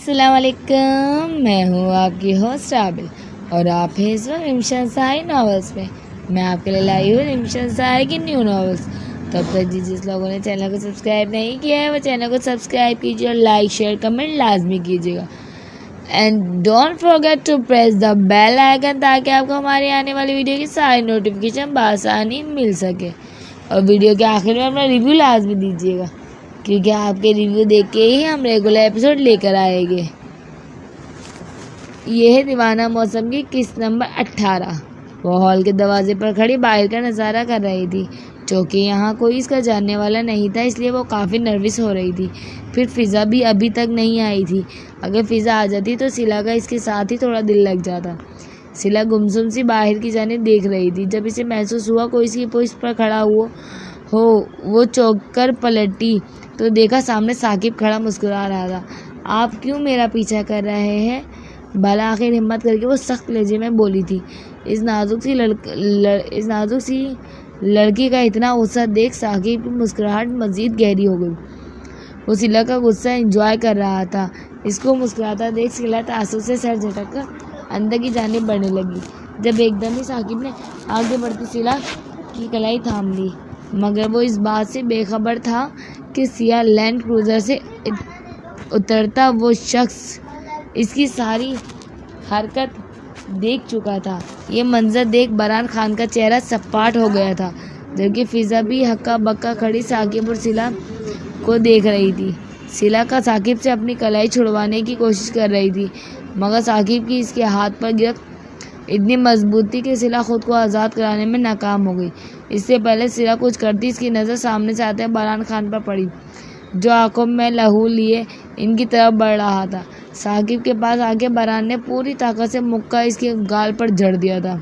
السلام علیکم، میں ہوں آپ کی ہوسٹ عابل اور آپ ہیں اس وقت رمش انصاری ناولس میں۔ میں آپ کے لیے لائی ہوں رمش انصاری کی نیو ناولس۔ تب تک جس لوگوں نے چینل کو سبسکرائب نہیں کیا ہے وہ چینل کو سبسکرائب کیجیے اور لائک شیئر کمنٹ لازمی کیجیے گا، and don't forget to press the bell icon تاکہ آپ کو ہماری آنے والی ویڈیو کی ساری نوٹیفیکیشن بآسانی مل سکے، اور ویڈیو کے آخر میں اپنا ریویو لازمی دیجیے گا کیونکہ آپ کے ریویو دیکھ کے ہی ہم ریگولر ایپیسوڈ لے کر آئیں گے۔ یہ ہے دیوانہ موسم کی قسط نمبر 18۔ وہ ہال کے دروازے پر کھڑی باہر کا نظارہ کر رہی تھی، چونکہ یہاں کوئی اس کا جاننے والا نہیں تھا، اس لیے وہ کافی نروس ہو رہی تھی۔ پھر فضا بھی ابھی تک نہیں آئی تھی۔ اگر فضا آ جاتی تو سلا کا اس کے ساتھ ہی تھوڑا دل لگ جاتا۔ سلا گمسم سی باہر کی جانب دیکھ رہی تھی۔ جب اسے محسوس ہوا کوئی اس کی پشت پر کھڑا ہو، وہ چونک کر پلٹی تو دیکھا سامنے ثاقب کھڑا مسکرا رہا تھا۔ آپ کیوں میرا پیچھا کر رہے ہیں؟ بالآخر ہمت کر کے وہ سخت لہجے میں بولی تھی۔ اس نازک سی لڑکی کا اتنا غصہ دیکھ ثاقب کی مسکراہٹ مزید گہری ہو گئی۔ وہ سلا کا غصہ انجوائے کر رہا تھا۔ اس کو مسکراتا دیکھ سلا تعصب سے سر جھٹک کر اندر کی جانب بڑھنے لگی، جب ایک دم ہی ثاقب نے آگے بڑھتی سلا کی کلائی تھام لی، مگر وہ اس بات سے بے خبر تھا کہ سیاہ لینڈ کروزر سے اترتا وہ شخص اس کی ساری حرکت دیکھ چکا تھا۔ یہ منظر دیکھ برہان خان کا چہرہ سپاٹ ہو گیا تھا، جبکہ فضا بھی ہکا بکا کھڑی ثاقب اور سلا کو دیکھ رہی تھی۔ سلا کا ثاقب سے اپنی کلائی چھڑوانے کی کوشش کر رہی تھی، مگر ثاقب کی اس کے ہاتھ پر گرفت اتنی مضبوط تھی کہ سلا خود کو آزاد کرانے میں ناکام ہو گئی۔ اس سے پہلے سلا کچھ کرتی اس کی نظر سامنے سے آتے برہان خان پر پڑی، جو آنکھوں میں لہو لیے ان کی طرف بڑھ رہا تھا۔ ثاقب کے پاس آ کے برہان نے پوری طاقت سے مکہ اس کے گال پر جھڑ دیا تھا،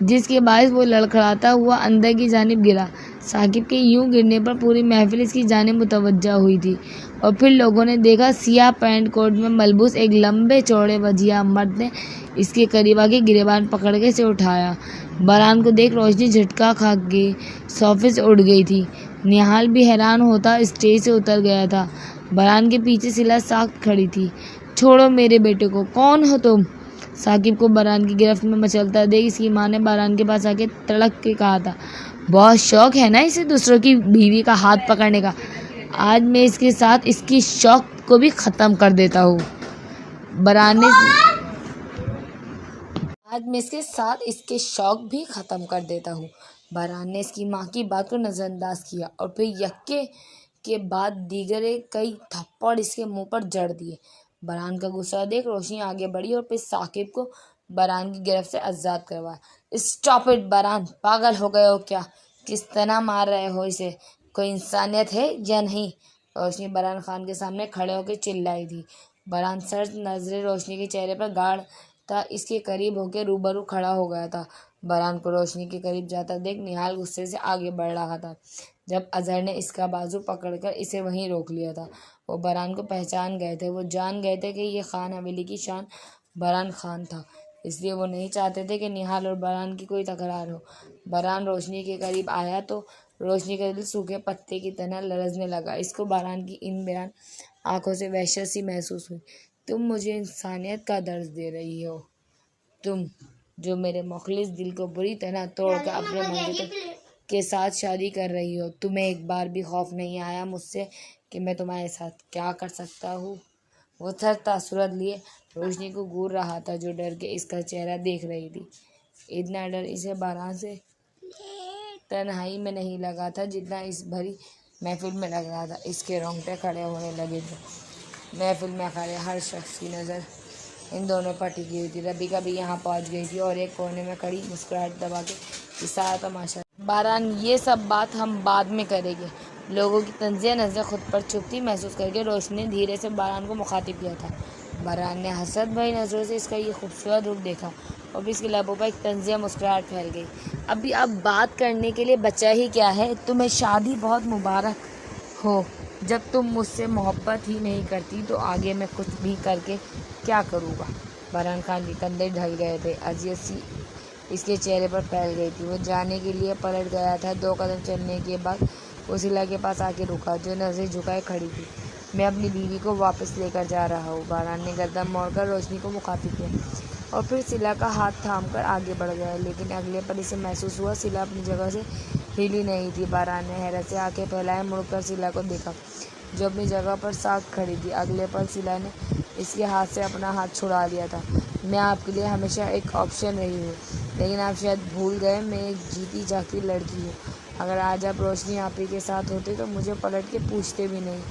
جس کے باعث وہ لڑکھڑاتا ہوا اندر کی جانب گرا۔ ثاقب کے یوں گرنے پر پوری محفل اس کی جانب متوجہ ہوئی تھی، اور پھر لوگوں نے دیکھا سیاہ پینٹ کوٹ میں ملبوس ایک لمبے چوڑے وجیہہ مرد نے اس کے قریب آ کے گریبان پکڑ کے اسے اٹھایا۔ برہان کو دیکھ روشنی جھٹکا کھا کے صوفے سے اٹھ گئی تھی۔ نہال بھی حیران ہوتا اسٹیج سے اتر گیا تھا۔ برہان کے پیچھے سلا ساکت کھڑی تھی۔ چھوڑو میرے بیٹے کو، کون ہو تم؟ ثاقب کو برہان کی گرفت میں مچلتا دیکھ اس کی ماں نے برہان کے پاس آ کے تڑک کے کہا تھا، بہت شوق ہے نا اسے دوسروں کی بیوی کا ہاتھ پکڑنے کا، آج میں اس کے ساتھ اس کی شوق کو بھی ختم کر دیتا ہوں۔ برہان نے اس کی ماں کی بات کو نظر انداز کیا اور پھر یکے کے بعد دیگرے کئی تھپڑ اس کے منہ پر جڑ دیے۔ برہان کا غصہ دیکھ روشنی آگے بڑھی اور پھر ثاقب کو برہان کی گرفت سے آزاد کروایا۔ اسٹاپ اٹ برہان، پاگل ہو گئے ہو کیا؟ کس طرح مار رہے ہو اسے؟ کوئی انسانیت ہے یا نہیں؟ روشنی برہان خان کے سامنے کھڑے ہو کے چلائی تھی۔ برہان سرد نظریں روشنی کے چہرے پر گاڑتا اس کے قریب ہو کے روبرو کھڑا ہو گیا تھا۔ برہان کو روشنی کے قریب جاتا دیکھ نہال غصے سے آگے بڑھ رہا تھا، جب اظہر نے اس کا بازو پکڑ کر اسے وہیں روک لیا تھا۔ وہ برہان کو پہچان گئے تھے۔ وہ جان گئے تھے کہ یہ خان حویلی کی شان برہان خان تھا، اس لیے وہ نہیں چاہتے تھے کہ نہال اور برہان کی کوئی تکرار ہو۔ برہان روشنی کے قریب آیا تو روشنی کا دل سوکھے پتے کی طرح لرزنے لگا۔ اس کو برہان کی ان ویران آنکھوں سے وحشت سی محسوس ہوئی۔ تم مجھے انسانیت کا درس دے رہی ہو؟ تم جو میرے مخلص دل کو بری طرح توڑ کر اپنے منگیتر کے ساتھ شادی کر رہی ہو، تمہیں ایک بار بھی خوف نہیں آیا مجھ سے کہ میں تمہارے ساتھ کیا کر سکتا ہوں؟ وہ تھرتا صورت لیے روشنی کو گھور رہا تھا، جو ڈر کے اس کا چہرہ دیکھ رہی تھی۔ اتنا ڈر اسے برہان سے تنہائی میں نہیں لگا تھا جتنا اس بھری محفل میں لگ رہا تھا۔ اس کے رونگٹے کھڑے ہونے لگے تھے۔ محفل میں کھڑے ہر شخص کی نظر ان دونوں پر ٹکی ہوئی تھی۔ ربیکہ بھی یہاں پہنچ گئی تھی اور ایک کونے میں کھڑی مسکراہٹ دبا کے یہ سارا تماشا۔ برہان، یہ سب بات ہم بعد میں کریں گے۔ لوگوں کی طنزیہ نظریں خود پر چبھتی محسوس کر کے روشنی نے دھیرے سے برہان کو مخاطب کیا تھا۔ برہان نے حسرت بھری نظروں سے اس کا یہ خوبصورت رخ دیکھا اور پھر اس کے لبوں پر ایک طنزیہ مسکراہٹ پھیل گئی۔ اب بات کرنے کے لیے بچا ہی کیا ہے؟ تمہیں شادی بہت مبارک ہو۔ جب تم مجھ سے محبت ہی نہیں کرتی تو آگے میں کچھ بھی کر کے کیا کروں گا؟ برہان خان کے کندھے ڈھل گئے تھے۔ اذیت سی اس کے چہرے پر پھیل گئی تھی۔ وہ جانے کے لیے پلٹ گیا تھا۔ 2 قدم چلنے کے بعد وہ سلا کے پاس آ کے رکا، جو نظریں جھکائے کھڑی تھی۔ میں اپنی بیوی کو واپس لے کر جا رہا ہوں۔ باران نے گردن موڑ کر روشنی کو مخاطب کیا اور پھر سلا کا ہاتھ تھام کر آگے بڑھ گیا، لیکن اگلے پل اسے محسوس ہوا سلا اپنی جگہ سے ہلی نہیں تھی۔ باران نے حیرت سے آنکھیں پھیلائے مڑ کر سلا کو دیکھا جو اپنی جگہ پر ساکت کھڑی تھی۔ اگلے پل سلا نے اس کے ہاتھ سے اپنا ہاتھ چھڑا لیا تھا۔ میں آپ کے لیے ہمیشہ ایک آپشن رہی ہوں، لیکن آپ شاید بھول گئے میں ایک جیتی جاگتی لڑکی ہوں۔ اگر آج آپ روشنی آپی کے ساتھ ہوتے تو مجھے پلٹ کے پوچھتے بھی نہیں،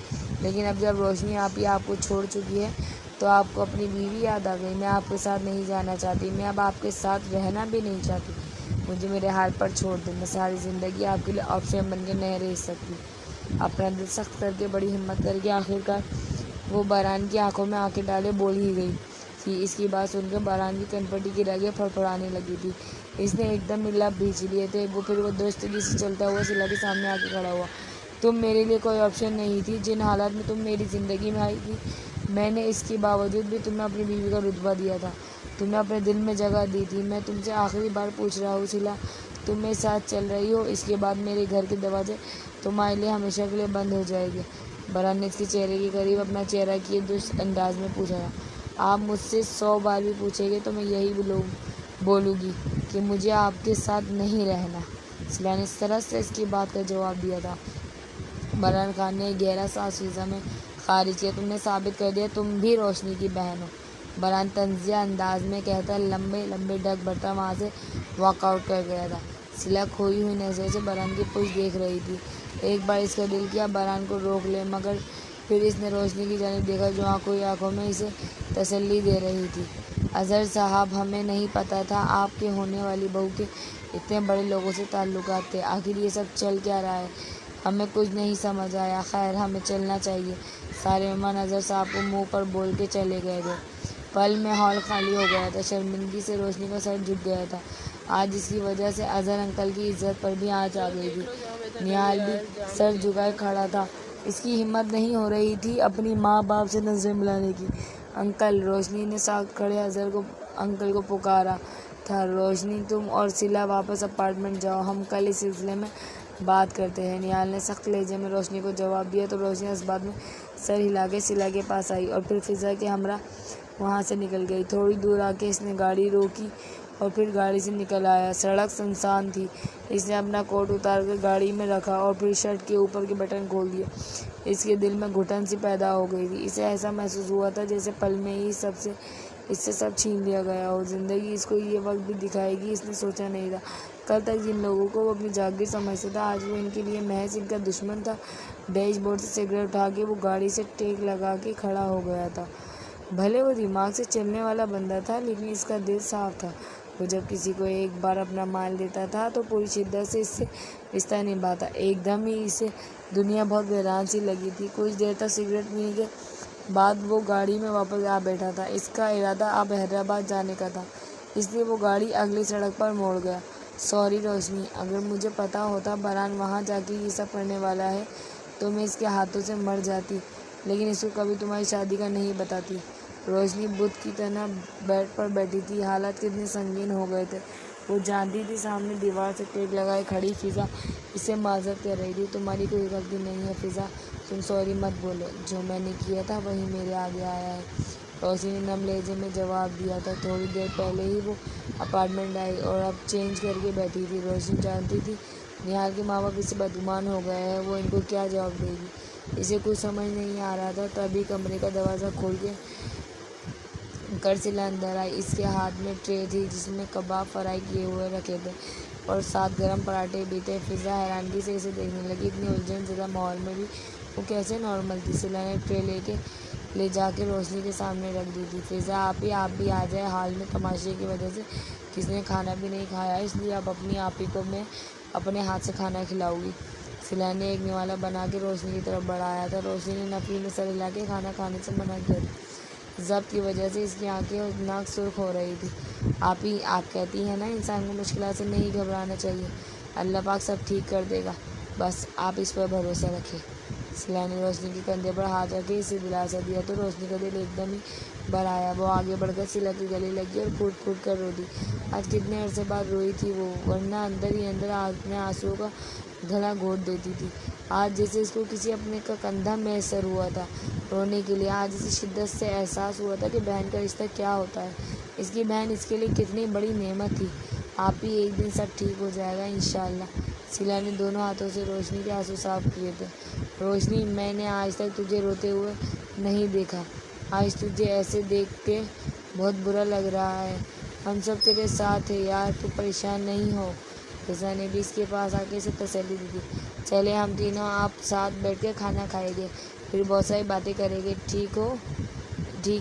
لیکن اب جب روشنی آپی آپ کو چھوڑ چکی ہے تو آپ کو اپنی بیوی یاد آ گئی۔ میں آپ کے ساتھ نہیں جانا چاہتی، میں اب آپ کے ساتھ رہنا بھی نہیں چاہتی۔ مجھے میرے حال پر چھوڑ دیں، میں ساری زندگی آپ کے لیے آپشن بن کے نہیں رہ سکتی۔ اپنا دل سخت کر کے بڑی ہمت کر کے آخرکار وہ باران کی آنکھوں میں آنکھیں ڈالے بول ہی گئی تھی۔ اس کی بات سن کر باران کی کنپٹی کی رگیں پھڑپڑانے لگی تھی۔ اس نے ایک دم لب بھینچ لیے تھے۔ پھر وہ درستگی سے چلتا ہوا سلا کے سامنے آ کے کھڑا ہوا۔ تم میرے لیے کوئی آپشن نہیں تھی۔ جن حالات میں تم میری زندگی میں آئی تھی میں نے اس کے باوجود بھی تمہیں اپنی بیوی کا رتبہ دیا تھا، تمہیں اپنے دل میں جگہ دی تھی۔ میں تم سے آخری بار پوچھ رہا ہوں سلا، تم میرے ساتھ چل رہی ہو؟ اس کے بعد میرے گھر کے دروازے تمہارے لیے ہمیشہ کے لیے بند ہو جائیں گے۔ باران نے اس کے چہرے کے قریب اپنا چہرہ کیے درست انداز میں پوچھا تھا۔ آپ مجھ سے 100 بار بھی پوچھیں گے تو میں یہی بولوں گی کہ مجھے آپ کے ساتھ نہیں رہنا۔ سلا نے اس طرح سے اس کی بات کا جواب دیا تھا۔ باران خان نے ایک گہرا سانس فضا میں خارج کیا۔ تم نے ثابت کر دیا تم بھی روشنی کی بہن ہو، باران طنزیہ انداز میں کہتا لمبے لمبے ڈگ بھرتا وہاں سے واک آؤٹ کر گیا تھا۔ سلا کھوئی ہوئی نظروں سے باران کی پشت دیکھ رہی تھی۔ ایک بار اس کا دل کیا باران کو روک لے، مگر پھر اس نے روشنی کی جانب دیکھا جو آنکھوں ہی آنکھوں میں اسے تسلی دے رہی تھی۔ اظہر صاحب، ہمیں نہیں پتہ تھا آپ کے ہونے والی بہو کے اتنے بڑے لوگوں سے تعلقات تھے۔ آخر یہ سب چل کیا رہا ہے؟ ہمیں کچھ نہیں سمجھ آیا۔ خیر ہمیں چلنا چاہیے۔ سارے مہمان اظہر صاحب کو منہ پر بول کے چلے گئے تھے۔ پل میں ہال خالی ہو گیا تھا۔ شرمندگی سے روشنی کا سر جھک گیا تھا۔ آج اس کی وجہ سے اظہر انکل کی عزت پر بھی آنچ آ گئی تھی۔ نہال بھی سر جھکائے کھڑا تھا۔ اس کی ہمت نہیں ہو رہی تھی اپنی ماں باپ سے نظریں ملانے کی۔ انکل! روشنی نے ساکت کھڑے اظہر انکل کو پکارا تھا۔ روشنی، تم اور سلا واپس اپارٹمنٹ جاؤ، ہم کل اس سلسلے میں بات کرتے ہیں۔ نہال نے سخت لہجے میں روشنی کو جواب دیا تو روشنی اس بات میں سر ہلا کے سلا کے پاس آئی اور پھر فضا کے ہمراہ وہاں سے نکل گئی۔ تھوڑی دور آ کے اس نے گاڑی روکی اور پھر گاڑی سے نکل آیا۔ سڑک سنسان تھی۔ اس نے اپنا کوٹ اتار کر گاڑی میں رکھا اور پھر شرٹ کے اوپر کے بٹن کھول دیے۔ اس کے دل میں گھٹن سی پیدا ہو گئی تھی۔ اسے ایسا محسوس ہوا تھا جیسے پل میں ہی اس سے سب چھین لیا گیا ہو۔ زندگی اس کو یہ وقت بھی دکھائے گی، اس نے سوچا نہیں تھا۔ کل تک جن لوگوں کو وہ اپنی جاگیر سمجھتا تھا آج وہ ان کے لیے محض ان کا دشمن تھا۔ ڈیش بورڈ سے سگریٹ اٹھا کے وہ گاڑی سے ٹیک لگا کے کھڑا ہو گیا تھا۔ بھلے وہ دماغ سے چلنے والا بندہ تھا لیکن اس کا دل صاف تھا۔ وہ جب کسی کو ایک بار اپنا مال دیتا تھا تو پوری شدت سے اس سے رشتہ نبھاتا۔ ایک دم ہی اسے دنیا بہت ویران سی لگی تھی۔ کچھ دیر تک سگریٹ پینے کے بعد وہ گاڑی میں واپس آ بیٹھا تھا۔ اس کا ارادہ اب حیدرآباد جانے کا تھا، اس لیے وہ گاڑی اگلی سڑک پر موڑ گیا۔ سوری روشنی، اگر مجھے پتہ ہوتا باران وہاں جا کے یہ سب کرنے والا ہے تو میں اس کے ہاتھوں سے مر جاتی، لیکن اس کو کبھی تمہاری شادی کا نہیں بتاتی۔ روشنی بت کی طرح بیڈ پر بیٹھی تھی۔ حالات کتنے سنگین ہو گئے تھے وہ جانتی تھی۔ سامنے دیوار سے ٹیک لگائے کھڑی فضا اس سے معذرت کر رہی تھی۔ تمہاری کوئی غلطی نہیں ہے فضا، تم سوری مت بولو، جو میں نے کیا تھا وہی میرے آگے آیا ہے، روشنی نے نم لہجے میں جواب دیا تھا۔ تھوڑی دیر پہلے ہی وہ اپارٹمنٹ آئی اور اب چینج کر کے بیٹھی تھی۔ روشنی جانتی تھی نہال کے ماں باپ اس سے بدگمان ہو گئے ہیں، وہ ان کو کیا جواب دے گی۔ اسے کچھ سمجھ نہیں آ رہا تھا۔ تبھی کمرے کا دروازہ کھول کر سلا اندر آئی۔ اس کے ہاتھ میں ٹرے تھی جس میں کباب فرائی کیے ہوئے رکھے تھے اور ساتھ گرم پراٹھے بھی تھے۔ فضا حیرانگی سے اسے دیکھنے لگی۔ اتنی الجھن زدہ ماحول میں بھی وہ کیسے نارمل تھی؟ سلا نے ٹرے لے جا کے روشنی کے سامنے رکھ دی تھی۔ فضا آپی، آپ بھی آ جائیں، حال میں تماشے کی وجہ سے کسی نے کھانا بھی نہیں کھایا، اس لیے اب اپنی آپی کو میں اپنے ہاتھ سے کھانا کھلاؤں گی۔ سلا نے ایک نوالہ بنا کے روشنی کی طرف بڑھایا تھا۔ روشنی نے نفی میں سر ہلا کے کھانا کھانے سے منع کیا تھا۔ ضبط کی وجہ سے اس کی آنکھیں اور ناک سرخ ہو رہی تھی۔ آپی، آپ کہتی ہیں نا انسان کو مشکلات سے نہیں گھبرانا چاہیے، اللہ پاک سب ٹھیک کر دے گا، بس آپ اس پر بھروسہ رکھیں۔ سلا نے روشنی کے کندھے پر ہاتھ رکھ کے اسے دلاسا دیا تو روشنی کا دل ایک دم ہی بھر آیا۔ وہ آگے بڑھ کر سلا کے گلے لگی اور پھوٹ پھوٹ کر رو دی۔ آج کتنے عرصے بعد روئی تھی وہ، ورنہ اندر ہی اندر اپنے آنسوؤں کا گلا گھونٹ دیتی تھی۔ آج جیسے اس کو کسی اپنے کا کندھا میسر ہوا تھا رونے کے لیے۔ آج اسے شدت سے احساس ہوا تھا کہ بہن کا رشتہ کیا ہوتا ہے۔ اس کی بہن اس کے لیے کتنی بڑی نعمت تھی۔ آپ ہی ایک دن سب ٹھیک ہو جائے گا انشاءاللہ۔ سلا نے دونوں ہاتھوں سے روشنی کے آنسو صاف کیے تھے۔ روشنی، میں نے آج تک تجھے روتے ہوئے نہیں دیکھا۔ آج تجھے ایسے دیکھ کے بہت برا لگ رہا ہے۔ ہم سب تیرے ساتھ ہیں یار، تو پریشان نہیں ہو۔ فضا نے بھی اس کے پاس آ کے اسے تسلی دی تھی۔ چلے ہم تینوں آپ ساتھ بیٹھ کے کھانا کھائیں گے، پھر بہت ساری باتیں کریں گے، ٹھیک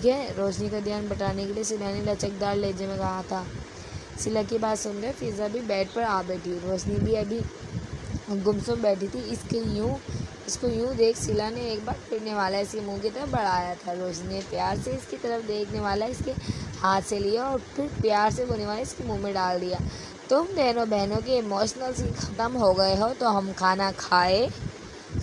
ہے؟ روشنی کا دھیان بٹانے کے لیے سلا نے لچکدار لہجے میں کہا تھا۔ سلا کی بات سن کر فضا بھی بیڈ پر آ بیٹھی۔ روشنی بھی ابھی گمسم بیٹھی تھی۔ اس کو یوں دیکھ سلا نے ایک بار پھرنے والا اس کے منہ کی طرف بڑھایا تھا۔ روشنی نے پیار سے اس کی طرف دیکھنے والا اس کے ہاتھ سے لیا اور پھر پیار سے بونے والا اس کے منہ میں ڈال دیا۔ تم دونوں بہنوں کے ایموشنل سین ختم ہو گئے ہو تو ہم کھانا کھائے؟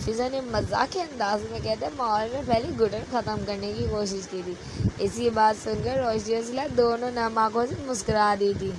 فضا نے مزاح کے انداز میں کہتے ماحول میں پہلی گھٹن ختم کرنے کی کوشش کی تھی۔ اس کی بات سن کر روشنی اور سلا دونوں نم آنکھوں سے مسکرا دی تھی۔